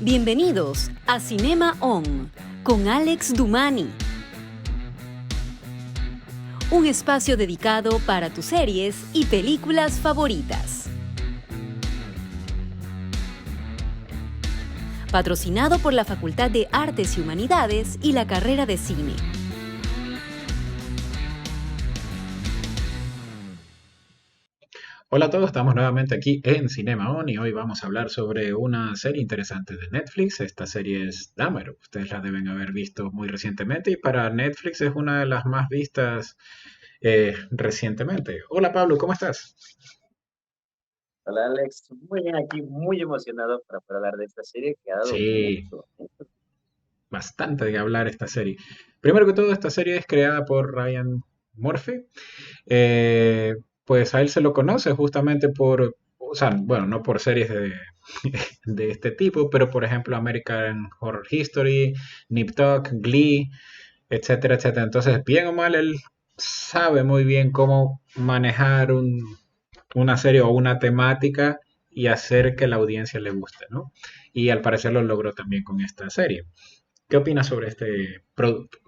Bienvenidos a Cinema On con Alex Dumani. Un espacio dedicado para tus series y películas favoritas. Patrocinado por la Facultad de Artes y Humanidades y la carrera de Cine. Hola a todos, estamos nuevamente aquí en Cinema On y hoy vamos a hablar sobre una serie interesante de Netflix. Esta serie es Dahmer, ustedes la deben haber visto muy recientemente y para Netflix es una de las más vistas recientemente. Hola Pablo, ¿cómo estás? Hola Alex, muy bien aquí, muy emocionado para poder hablar de esta serie que ha dado Sí, mucho. bastante de hablar esta serie. Primero que todo, esta serie es creada por Ryan Murphy. Eh, pues a él se lo conoce justamente por, o sea, bueno, no por series de este tipo, pero por ejemplo American Horror History, Nip Tuck, Glee, etcétera, etcétera. Entonces, bien o mal, él sabe muy bien cómo manejar una serie o una temática y hacer que la audiencia le guste, ¿no? Y al parecer lo logró también con esta serie. ¿Qué opinas sobre este producto?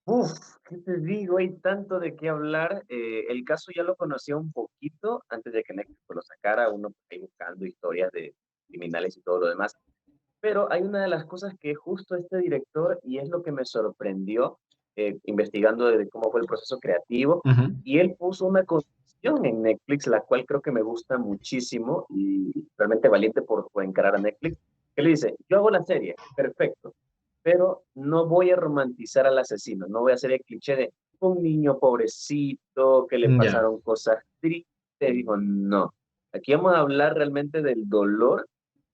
Uf, ¿qué te digo? Hay tanto de qué hablar. El caso ya lo conocía un poquito antes de que Netflix lo sacara, uno ahí buscando historias de criminales y todo lo demás. Pero hay una de las cosas que justo este director, y es lo que me sorprendió, investigando de cómo fue el proceso creativo, Ujú. y él puso una condición en Netflix, la cual creo que me gusta muchísimo, y realmente valiente por encarar a Netflix, que le dice, yo hago la serie, perfecto, pero no voy a romantizar al asesino, no voy a hacer el cliché de un niño pobrecito, que le Ya, pasaron cosas tristes, digo, no, aquí vamos a hablar realmente del dolor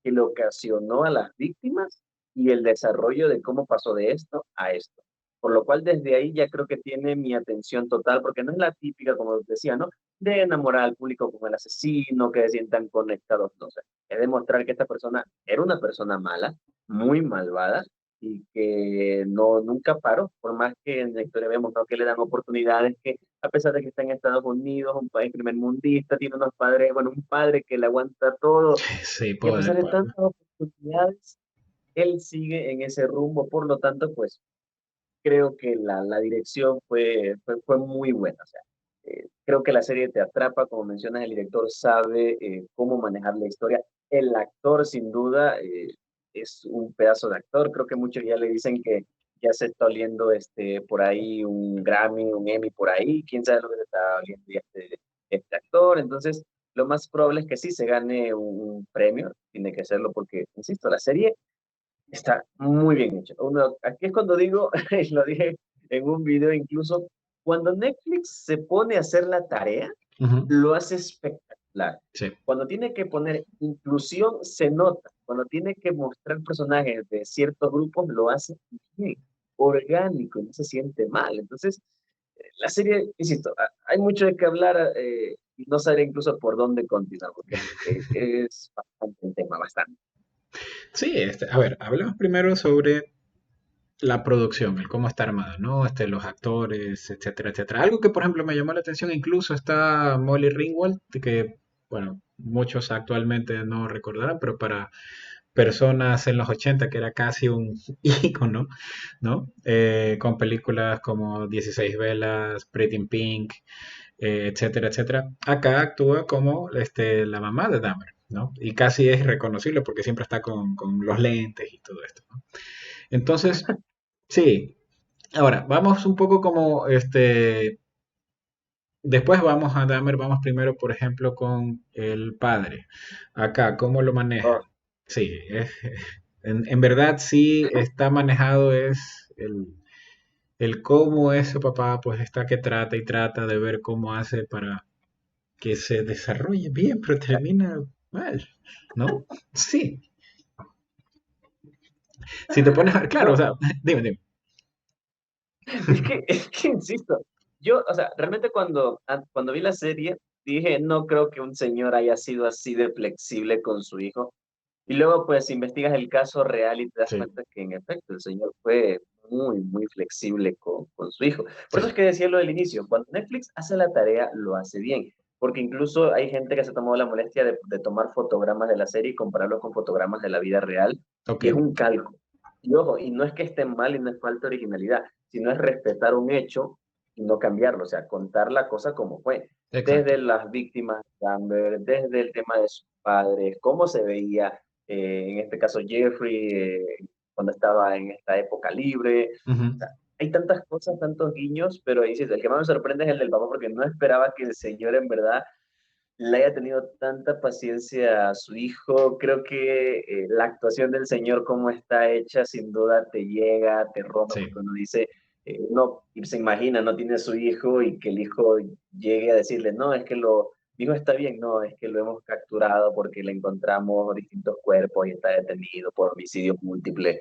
que le ocasionó a las víctimas y el desarrollo de cómo pasó de esto a esto. Por lo cual desde ahí ya creo que tiene mi atención total, porque no es la típica, como decía, ¿no? De enamorar al público con el asesino, que se sientan conectados, no sé. Es demostrar que esta persona era una persona mala, muy malvada, y que no nunca paró, por más que en la historia vemos, ¿no? Que le dan oportunidades, que a pesar de que está en Estados Unidos, un país primermundista, tiene unos padres, bueno, un padre que le aguanta todo, sí, y a pobre pesar de Pablo. tantas oportunidades, él sigue en ese rumbo, por lo tanto, pues creo que la dirección fue muy buena. O sea, creo que la serie te atrapa, como mencionas, el director sabe cómo manejar la historia. El actor, sin duda, es un pedazo de actor. Creo que muchos ya le dicen que ya se está oliendo por ahí un Grammy, un Emmy por ahí. Quién sabe lo que se está oliendo ya este actor. Entonces, lo más probable es que sí se gane un premio. Tiene que serlo porque, insisto, la serie está muy bien hecho. Aquí es cuando digo, y lo dije en un video incluso, cuando Netflix se pone a hacer la tarea, Ujú. lo hace espectacular. Sí, Cuando tiene que poner inclusión, se nota. Cuando tiene que mostrar personajes de ciertos grupos, lo hace bien, orgánico, no se siente mal. Entonces, la serie, insisto, hay mucho de qué hablar y no sabré incluso por dónde continuar, porque es bastante un tema, bastante. sí, a ver, hablemos primero sobre la producción, el cómo está armada, ¿no? Los actores, etcétera, etcétera. Algo que, por ejemplo, me llamó la atención, incluso está Molly Ringwald, que, bueno, muchos actualmente no recordarán, pero para personas en los 80 que era casi un ícono, ¿no? Con películas como 16 velas, Pretty in Pink, etcétera, etcétera. Acá actúa como la mamá de Dahmer, ¿no? Y casi es reconocible porque siempre está con los lentes y todo esto, ¿no? Entonces, sí, ahora, vamos un poco como después vamos a Dahmer, vamos primero, por ejemplo, con el padre. Acá, ¿cómo lo manejan? Oh, Sí, en verdad sí está manejado es el cómo ese papá pues está que trata y trata de ver cómo hace para que se desarrolle bien, pero termina mal, ¿no? Sí, si te pones a... Claro, o no, sea, dime, dime. es que insisto, yo, o sea, realmente cuando vi la serie, dije, no creo que un señor haya sido así de flexible con su hijo. Y luego, pues, investigas el caso real y te das Sí, cuenta que, en efecto, el señor fue muy, muy flexible con su hijo. Por sí, eso es que decía lo del inicio, cuando Netflix hace la tarea, lo hace bien. porque incluso hay gente que se ha tomado la molestia de tomar fotogramas de la serie y compararlos con fotogramas de la vida real, Ok, y es un calco. Y ojo, y no es que esté mal y no es falta de originalidad, sino es respetar un hecho y no cambiarlo, o sea, contar la cosa como fue, desde exacto. las víctimas de Amber, desde el tema de sus padres, cómo se veía, en este caso Jeffrey, cuando estaba en esta época libre. Ujú. O sea, hay tantas cosas, tantos guiños, pero ahí sí, el que más me sorprende es el del papá, porque no esperaba que el señor en verdad le haya tenido tanta paciencia a su hijo. Creo que la actuación del señor, como está hecha, sin duda te llega, te rompe, Sí, porque uno dice, no, y se imagina, no tiene su hijo y que el hijo llegue a decirle, no, es que mi hijo está bien, no, es que lo hemos capturado porque le encontramos distintos cuerpos y está detenido por homicidio múltiple.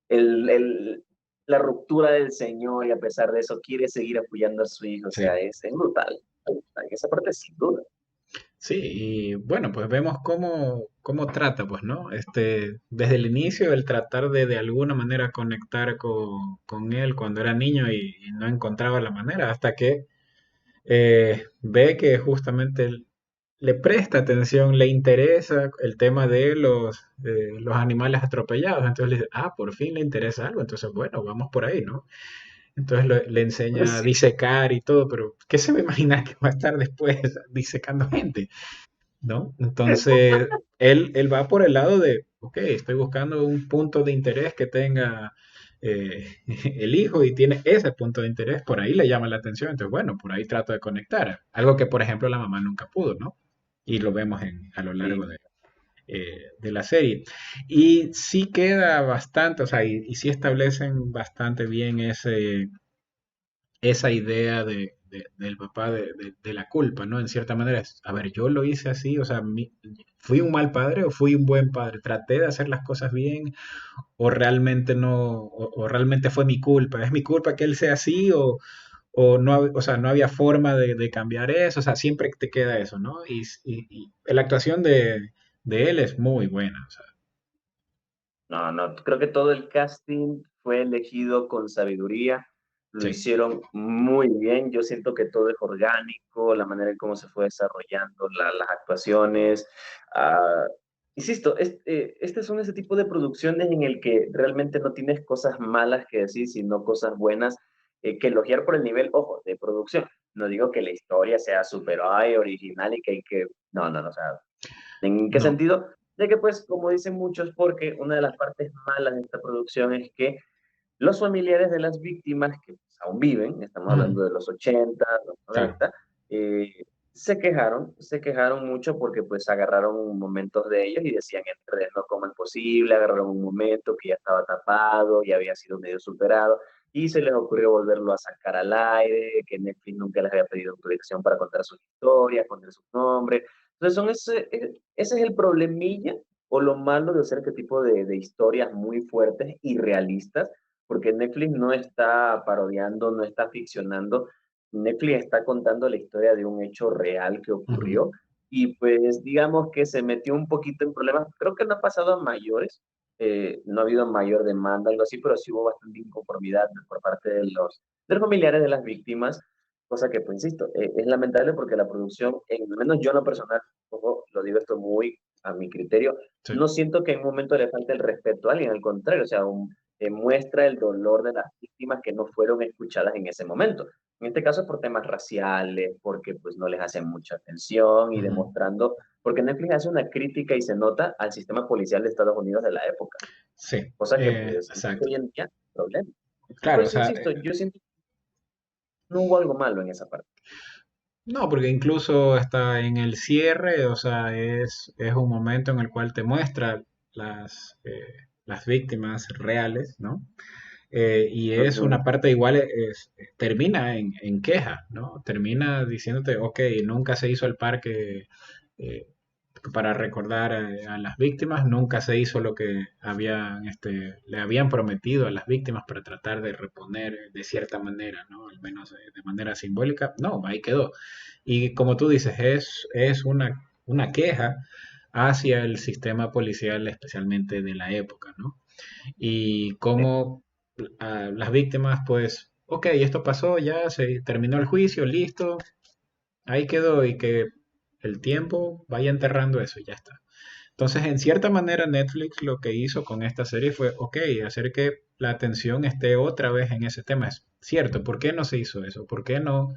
El, el, la ruptura del señor y a pesar de eso quiere seguir apoyando a su hijo, o sí. sea, es brutal. En esa parte sin duda. Sí, y bueno, pues vemos cómo trata, pues, ¿no? Desde el inicio, el tratar de alguna manera conectar con él cuando era niño y no encontraba la manera, hasta que ve que justamente él le presta atención, le interesa el tema de los animales atropellados. Entonces le dice, ah, por fin le interesa algo. Entonces, bueno, vamos por ahí, ¿no? Entonces le enseña a Sí, disecar y todo, pero ¿qué se va a imaginar que va a estar después disecando gente? ¿No? Entonces, él va por el lado de, ok, estoy buscando un punto de interés que tenga el hijo y tiene ese punto de interés, por ahí le llama la atención, entonces, bueno, por ahí trato de conectar. Algo que, por ejemplo, la mamá nunca pudo, ¿no? Y lo vemos a lo largo sí. de la serie. Y sí queda bastante, o sea, y sí establecen bastante bien esa idea del papá de la culpa, ¿no? En cierta manera, a ver, yo lo hice así, o sea, ¿fui un mal padre o fui un buen padre? ¿Traté de hacer las cosas bien o realmente no, o realmente fue mi culpa? ¿Es mi culpa que él sea así o no, o sea, no había forma de cambiar eso? O sea, siempre te queda eso, ¿no? Y la actuación de él es muy buena, o sea, No, no, creo que todo el casting fue elegido con sabiduría, lo sí. hicieron muy bien, yo siento que todo es orgánico, la manera en cómo se fue desarrollando las actuaciones. ah, Insisto, este son ese tipo de producciones en el que realmente no tienes cosas malas que decir, sino cosas buenas, que elogiar por el nivel, ojo, de producción. No digo que la historia sea súper ay, original y que hay que... No, no, no, o sea, ¿en qué No. sentido? De que, pues, como dicen muchos, porque una de las partes malas de esta producción es que los familiares de las víctimas, que pues, aún viven, estamos Ujú, hablando de los 80, los claro. 90, eh, se quejaron mucho porque pues agarraron momentos de ellos y decían en redes, no, cómo es posible, agarraron un momento que ya estaba tapado, ya había sido medio superado, y se les ocurrió volverlo a sacar al aire, que Netflix nunca les había pedido autorización para contar sus historias, poner sus nombres. Entonces ese es el problemilla o lo malo de hacer este tipo de historias muy fuertes y realistas, porque Netflix no está parodiando, no está ficcionando, Netflix está contando la historia de un hecho real que Ujú, ocurrió y pues digamos que se metió un poquito en problemas, creo que no ha pasado a mayores, no ha habido mayor demanda, algo así, pero sí hubo bastante inconformidad por parte de los familiares de las víctimas, cosa que, pues insisto, es lamentable porque la producción, al menos yo en lo personal, ojo, lo digo esto muy a mi criterio, sí. no siento que en un momento le falte el respeto a alguien, al contrario, o sea, muestra el dolor de las víctimas que no fueron escuchadas en ese momento. En este caso por temas raciales, porque pues no les hacen mucha atención y Ujú. demostrando, porque Netflix hace una crítica y se nota al sistema policial de Estados Unidos de la época, Sí, cosa que pues exacto. hoy en día es un problema. Claro, o Pues sea, insisto, yo siento que no hubo algo malo en esa parte. no, porque incluso está en el cierre, o sea, es un momento en el cual te muestra las víctimas reales, ¿no? Y es Ujú. una parte igual, termina en queja, ¿no? Termina diciéndote, ok, nunca se hizo el parque eh, para recordar a las víctimas, nunca se hizo lo que le habían prometido a las víctimas para tratar de reponer de cierta manera, ¿no? Al menos de manera simbólica. No, ahí quedó. Y como tú dices, es una queja hacia el sistema policial, especialmente de la época, ¿no? Y cómo las víctimas, ok, esto pasó, ya se terminó el juicio, listo, ahí quedó, y que el tiempo vaya enterrando eso y ya está. Entonces, en cierta manera, Netflix lo que hizo con esta serie fue, ok, hacer que la atención esté otra vez en ese tema. Es cierto, ¿por qué no se hizo eso? ¿Por qué no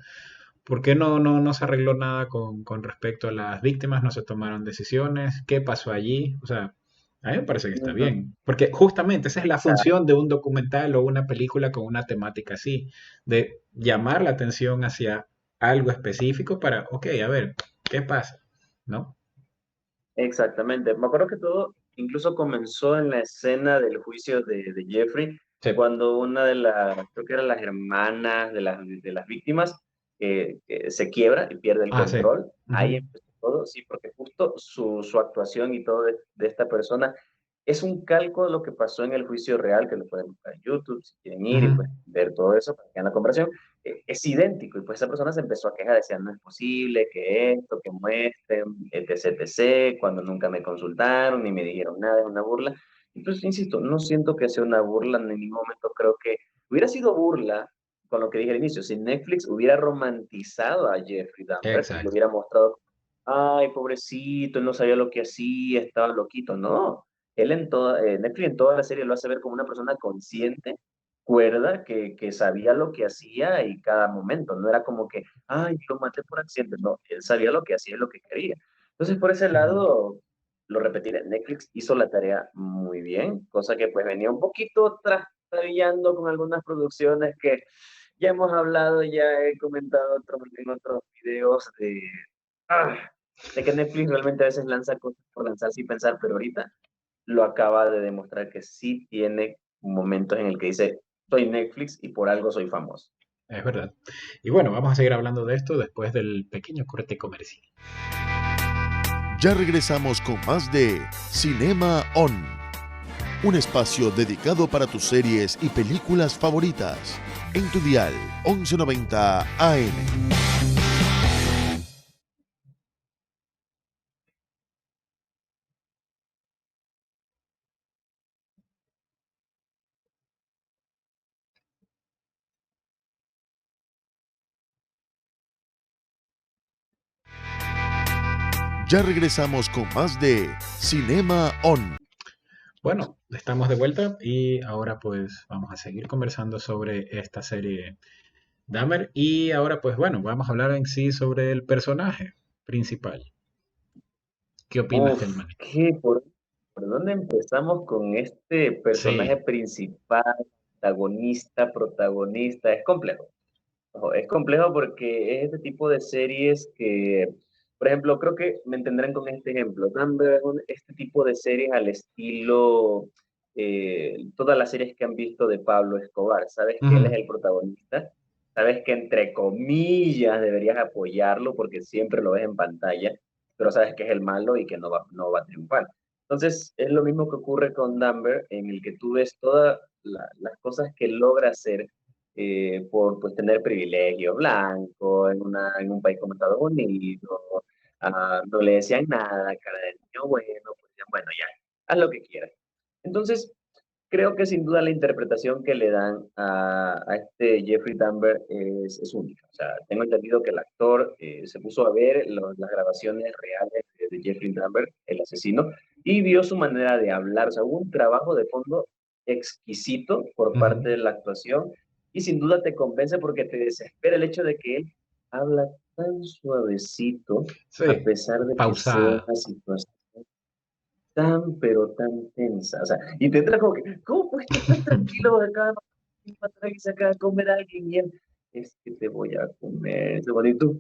se arregló nada con respecto a las víctimas? ¿No se tomaron decisiones? ¿Qué pasó allí? O sea, a mí me parece que está Ujú. bien. Porque justamente esa es la Exacto, función de un documental o una película con una temática así, de llamar la atención hacia algo específico para, ok, a ver, ¿qué pasa? ¿No? exactamente. Me acuerdo que todo incluso comenzó en la escena del juicio de Jeffrey, Sí. cuando una de las, creo que eran las hermanas de las víctimas, que se quiebra y pierde el Ah, sí. control. Ahí Ujú, empezó todo, sí, porque justo su actuación y todo de esta persona es un calco de lo que pasó en el juicio real, que lo pueden buscar en YouTube si quieren ir y ujú. pues ver todo eso para que vean la comparación. Es idéntico y pues esa persona se empezó a quejar, decía, no es posible que esto, que muestren, etc, etc, cuando nunca me consultaron ni me dijeron nada, es una burla. Entonces, insisto, no siento que sea una burla, en ningún momento creo que hubiera sido burla con lo que dije al inicio, si Netflix hubiera romantizado a Jeffrey Dahmer y lo Exacto. hubiera mostrado, ay, pobrecito, él no sabía lo que hacía, estaba loquito. No, Netflix en toda la serie lo hace ver como una persona consciente, cuerda, que sabía lo que hacía y cada momento. No era como que, ay, lo maté por accidente. No, él sabía lo que hacía y lo que quería. Entonces, por ese Ujú. lado, lo repetiré, Netflix hizo la tarea muy bien, cosa que pues venía un poquito trastabillando con algunas producciones que ya hemos hablado, ya he comentado en otros videos ah, de que Netflix realmente a veces lanza cosas por lanzar sin pensar, pero ahorita lo acaba de demostrar que sí tiene momentos en el que dice, soy Netflix y por algo soy famoso. Es verdad. Y bueno, vamos a seguir hablando de esto después del pequeño corte comercial. Ya regresamos con más de Cinema On, un espacio dedicado para tus series y películas favoritas, en tu dial 1190 AM. Ya regresamos con más de Cinema On. Bueno, estamos de vuelta y ahora pues vamos a seguir conversando sobre esta serie Dahmer y ahora pues bueno, vamos a hablar en sí sobre el personaje principal. ¿Qué opinas Uf, del man? ¿por dónde empezamos con este personaje Sí. principal, protagonista? Es complejo. Ojo, es complejo porque es este tipo de series que, por ejemplo, creo que me entenderán con este ejemplo. Dumber es este tipo de series al estilo, todas las series que han visto de Pablo Escobar. Sabes que él es Ujú. el protagonista, sabes que entre comillas deberías apoyarlo porque siempre lo ves en pantalla, pero sabes que es el malo y que no va a triunfar. Entonces, es lo mismo que ocurre con Dumber, en el que tú ves todas las cosas que logra hacer por pues, tener privilegio blanco en un país como Estados Unidos, no le decían nada, cara de niño bueno, pues decían, bueno, ya, haz lo que quieras. Entonces, creo que sin duda la interpretación que le dan a este Jeffrey Tambor es única. O sea, tengo entendido que el actor se puso a ver las grabaciones reales de Jeffrey Tambor, el asesino, y vio su manera de hablar. O sea, hubo un trabajo de fondo exquisito por parte Ujú. de la actuación y sin duda te convence porque te desespera el hecho de que él habla tan suavecito a Sí, pesar de que sea pausada. una situación tan, pero tan tensa. O sea, y te entra como que, ¿cómo puedes estar tan tranquilo de acá atrás y se acaba de comer a alguien y él, es que te voy a comer, ese bonito?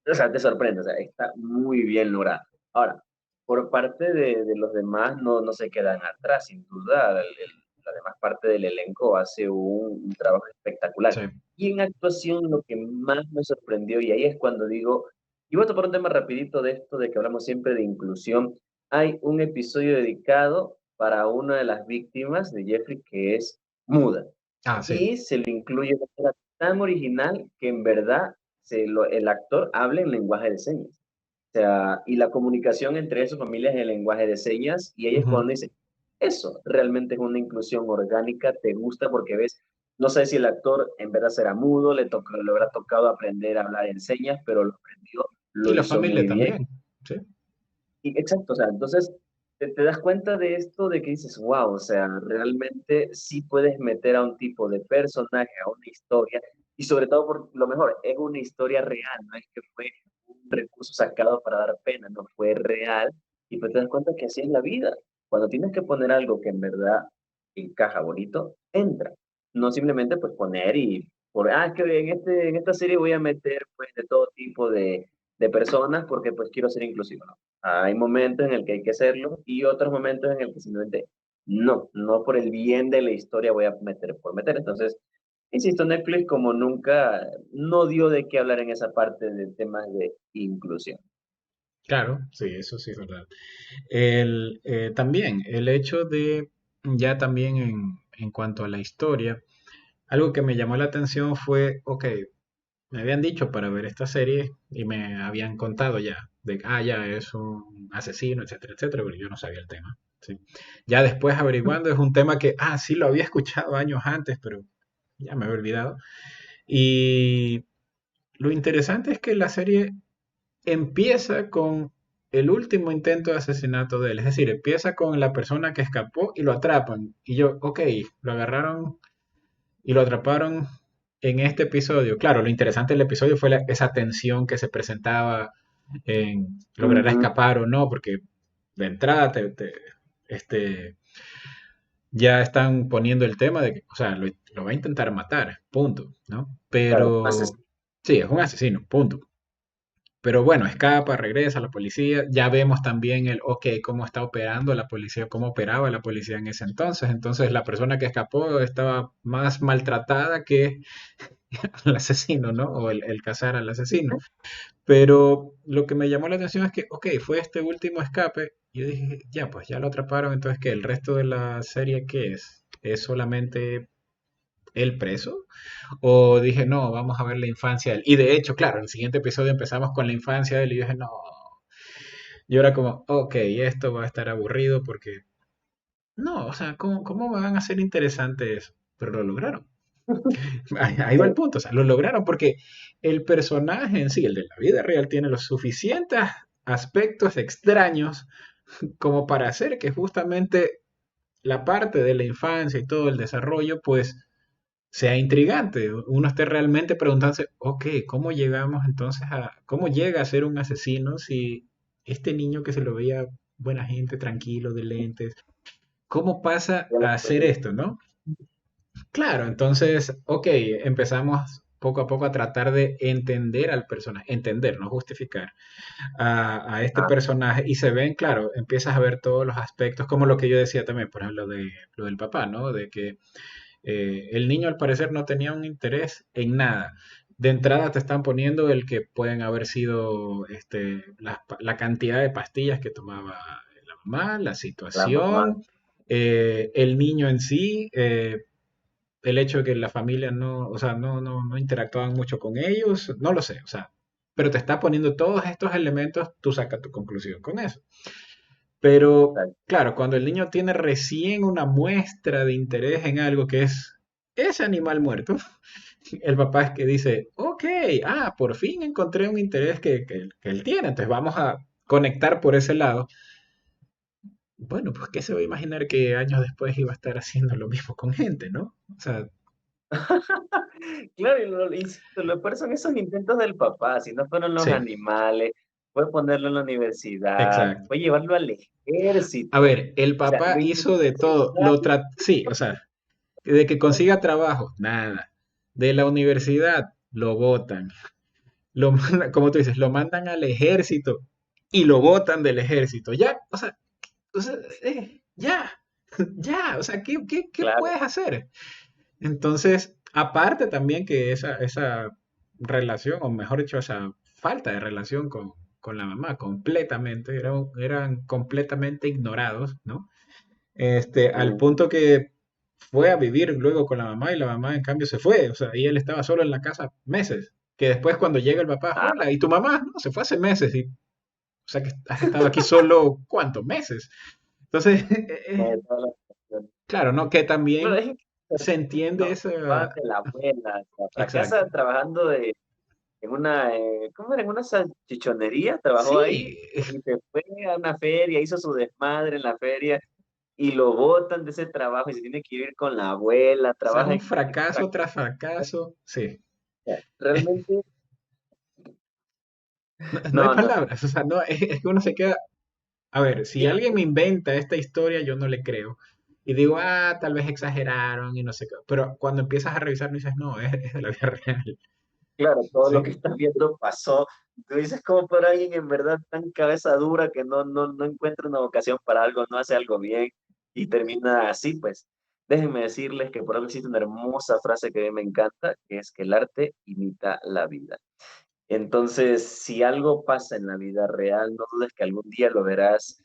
O sea, te sorprende, o sea, está muy bien logrado. Ahora, por parte de los demás no se quedan atrás, sin duda, la demás parte del elenco hace un trabajo espectacular. Sí. Y en actuación lo que más me sorprendió, y ahí es cuando digo, y voy a tocar un tema rapidito de esto, de que hablamos siempre de inclusión, hay un episodio dedicado para una de las víctimas de Jeffrey que es muda Ah, sí. y se lo incluye de manera tan original que en verdad el actor habla en lenguaje de señas. O sea, y la comunicación entre su familia es en lenguaje de señas, y ella es Ujú. cuando dice, eso realmente es una inclusión orgánica, te gusta porque ves, no sé si el actor en verdad será mudo, le habrá tocado aprender a hablar en señas, pero lo aprendió Y lo la hizo familia muy bien. también, ¿sí? Y exacto, o sea, entonces te das cuenta de esto, de que dices, wow, o sea, realmente sí puedes meter a un tipo de personaje, a una historia, y sobre todo por lo mejor, es una historia real, no es que fue un recurso sacado para dar pena, no fue real, y pues te das cuenta que así es la vida. Cuando tienes que poner algo que en verdad encaja bonito, entra. No simplemente pues poner y, es que en esta serie voy a meter pues de todo tipo de personas porque pues quiero ser inclusivo, ¿no? Hay momentos en el que hay que hacerlo y otros momentos en el que simplemente no por el bien de la historia voy a meter por meter. Entonces, insisto, Netflix como nunca no dio de qué hablar en esa parte de temas de inclusión. Claro, sí, eso sí es verdad. También el hecho de, ya también en cuanto a la historia, algo que me llamó la atención fue, ok, me habían dicho para ver esta serie y me habían contado ya de que, ya es un asesino, etcétera, etcétera, pero yo no sabía el tema. ¿Sí? Ya después averiguando es un tema que, sí lo había escuchado años antes, pero ya me había olvidado. Y lo interesante es que la serie empieza con el último intento de asesinato de él, es decir, empieza con la persona que escapó y lo atrapan. Y yo, ok, lo agarraron y lo atraparon en este episodio. Claro, lo interesante del episodio fue esa tensión que se presentaba en lograr Ujú, escapar o no, porque de entrada este, ya están poniendo el tema de que, o sea, lo va a intentar matar, punto, ¿no? claro, Pero sí, es un asesino, punto. Pero bueno, escapa, regresa a la policía. Ya vemos también ok, cómo está operando la policía, cómo operaba la policía en ese entonces. Entonces, la persona que escapó estaba más maltratada que el asesino, ¿no? O el cazar al asesino. Pero lo que me llamó la atención es que, ok, fue este último escape. Y yo dije, ya, pues ya lo atraparon. Entonces, ¿qué? ¿El resto de la serie qué es? ¿Es solamente el preso? O dije, no, vamos a ver la infancia de él. Y de hecho, claro, en el siguiente episodio empezamos con la infancia de él y yo dije, no. Y ahora como, ok, esto va a estar aburrido porque, no, o sea, ¿cómo van a ser interesante eso? Pero lo lograron. Ahí va el sí, punto, o sea, lo lograron porque el personaje en sí, el de la vida real, tiene los suficientes aspectos extraños como para hacer que justamente la parte de la infancia y todo el desarrollo, pues sea intrigante. Uno esté realmente preguntándose, ok, ¿cómo llegamos entonces cómo llega a ser un asesino si este niño que se lo veía buena gente, tranquilo, de lentes, cómo pasa ya lo a hacer estoy- esto, ¿no? Claro, entonces, ok, empezamos poco a poco a tratar de entender al personaje, entender, no justificar a este ah, personaje y se ven, claro, empiezas a ver todos los aspectos, como lo que yo decía también, por ejemplo, de lo del papá, ¿no? De que el niño al parecer no tenía un interés en nada. De entrada te están poniendo el que pueden haber sido la cantidad de pastillas que tomaba la mamá, la la mamá, situación, el niño en sí, el hecho de que la familia no, o sea, no interactuaban mucho con ellos, no lo sé, o sea, pero te está poniendo todos estos elementos, tú sacas tu conclusión con eso. Pero tal, claro, cuando el niño tiene recién una muestra de interés en algo que es ese animal muerto, el papá es que dice, ok, por fin encontré un interés que él tiene, entonces vamos a conectar por ese lado. Bueno, pues qué se va a imaginar que años después iba a estar haciendo lo mismo con gente, ¿no? O sea, claro, insisto, lo peor son esos intentos del papá, si no fueron los sí, animales, fue ponerlo en la universidad, exacto. fue llevarlo al A ejército. ver, el O sea, papá lo hizo de intentaron todo, sí, o sea, de que consiga trabajo, nada. De la universidad, lo botan. Como tú dices, lo mandan al ejército y lo botan del ejército. Ya, o sea, ya, ya, o sea, ¿qué claro, puedes hacer? Entonces, aparte también que esa relación, o mejor dicho, esa falta de relación con la mamá, completamente, eran completamente ignorados, ¿no? Al mm, punto que fue a vivir luego con la mamá y la mamá en cambio se fue, o sea, y él estaba solo en la casa meses, que después cuando llega el papá, ah, hola, ¿y tu mamá? No, se fue hace meses, y, o sea que has estado aquí solo, ¿cuántos meses? Entonces, de todas las situaciones. claro, ¿no? Que Claro, también es que se entiende los papás esa... de la abuela, o sea, Exacto, fracasa trabajando de ¿cómo era? En una salchichonería, trabajó ahí Sí, y se fue a una feria, hizo su desmadre en la feria y lo botan de ese trabajo y se tiene que ir con la abuela, o sea, es trabaja un en fracaso tras fracaso. Sí, realmente, no hay no, no, palabras, o sea, no, es que uno se queda. A ver, si sí, alguien me inventa esta historia, yo no le creo. Y digo, ah, tal vez exageraron y no sé qué. Pero cuando empiezas a revisar, no dices, no, es de la vida real. claro, todo lo que Sí, estás viendo pasó. Tú dices, ¿cómo por alguien en verdad tan cabeza dura que no encuentra una vocación para algo, no hace algo bien y termina así? Pues déjenme decirles que por algo existe una hermosa frase que a mí me encanta, que es que el arte imita la vida. Entonces, si algo pasa en la vida real, no dudes que algún día lo verás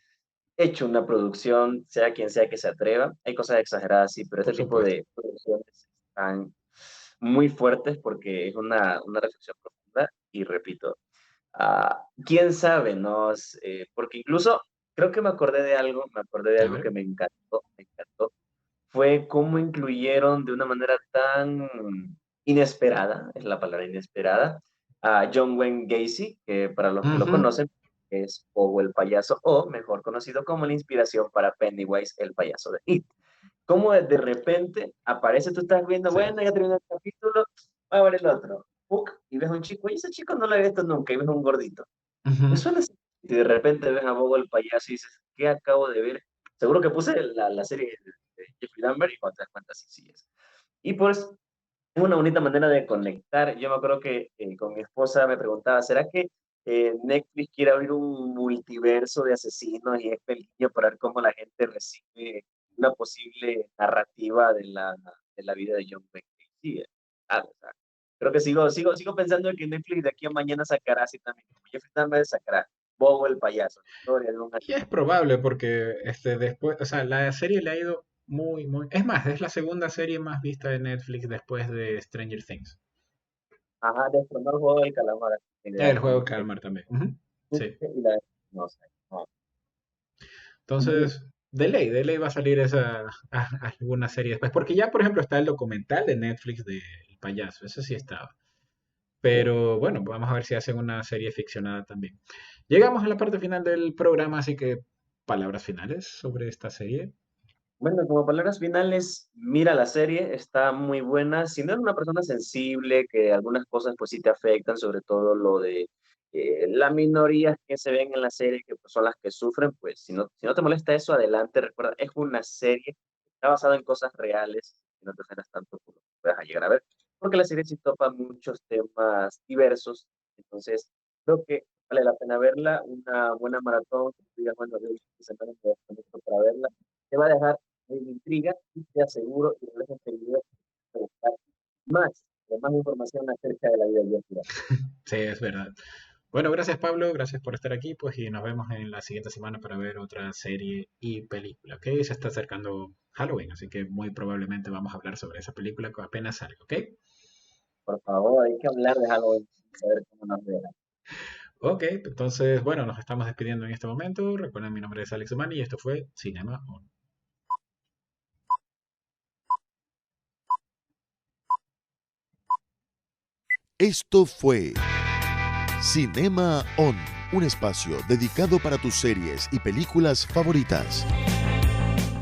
hecho una producción, sea quien sea que se atreva. Hay cosas exageradas, sí, pero este por tipo supuesto. de producciones están muy fuertes porque es una reflexión profunda y repito, quién sabe, ¿no? Porque incluso creo que me acordé de A algo ver. que me encantó, fue cómo incluyeron de una manera tan inesperada, es la palabra inesperada, a John Wayne Gacy, que para los que lo Ujú. conocen es Pogo el payaso, o mejor conocido como la inspiración para Pennywise, el payaso de It. Cómo de repente aparece, tú estás viendo, Sí. bueno, ya terminó el capítulo, va a ver el otro, ¡puc! Y ves a un chico, y ese chico no lo había visto nunca, y ves a un gordito. Me Ujú. suena así. Y de repente ves a Bobo el payaso y dices, ¿qué acabo de ver? Seguro que puse la serie de Jeffrey Dahmer y cuando te das cuenta, sí, sí es. Y pues es una bonita manera de conectar. Yo me acuerdo que con mi esposa me preguntaba, ¿será que Netflix quiere abrir un multiverso de asesinos y es peligro para ver cómo la gente recibe una posible narrativa de la vida de John Wayne? Sí, o sea, creo que sigo pensando que Netflix de aquí a mañana sacará así también, como Jeffrey Dahmer sacará Bobo el payaso, la historia de un Y es probable porque después, o sea, la serie le ha ido muy, muy. Es más, es la segunda serie más vista de Netflix después de Stranger Things. ajá, destronó el juego del calamar, El ideal, juego de Calmar también. Ujú. Sí. y la no sé, no. Entonces, de ley va a salir alguna serie después. Porque ya, por ejemplo, está el documental de Netflix del payaso. Eso sí estaba. Pero bueno, vamos a ver si hacen una serie ficcionada también. Llegamos a la parte final del programa, así que palabras finales sobre esta serie. Bueno, como palabras finales, mira la serie, está muy buena. Si no eres una persona sensible, que algunas cosas pues sí te afectan, sobre todo lo de las minorías que se ven en la serie, que pues, son las que sufren, pues si no te molesta eso, adelante. Recuerda, es una serie, está basada en cosas reales, y no te ofendas tanto por lo que puedas llegar a ver, porque la serie sí topa muchos temas diversos, entonces creo que vale la pena verla, una buena maratón, que tú digas, bueno, yo semana me desconecto para verla, te va a dejar me intriga y te aseguro y les este video de buscar más, más información acerca de la vida de Dios. Sí, es verdad. Bueno, gracias Pablo, gracias por estar aquí, pues y nos vemos en la siguiente semana para ver otra serie y película, ¿ok? Se está acercando Halloween, así que muy probablemente vamos a hablar sobre esa película que apenas salga, ¿ok? Por favor, hay que hablar de Halloween, saber cómo nos verá. Ok, entonces, bueno, nos estamos despidiendo en este momento. Recuerden, mi nombre es Alex Umani y esto fue Cinema On. Esto fue Cinema On, un espacio dedicado para tus series y películas favoritas.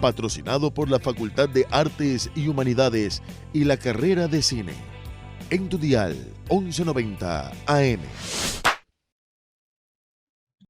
Patrocinado por la Facultad de Artes y Humanidades y la carrera de cine. En tu dial 1190 AM.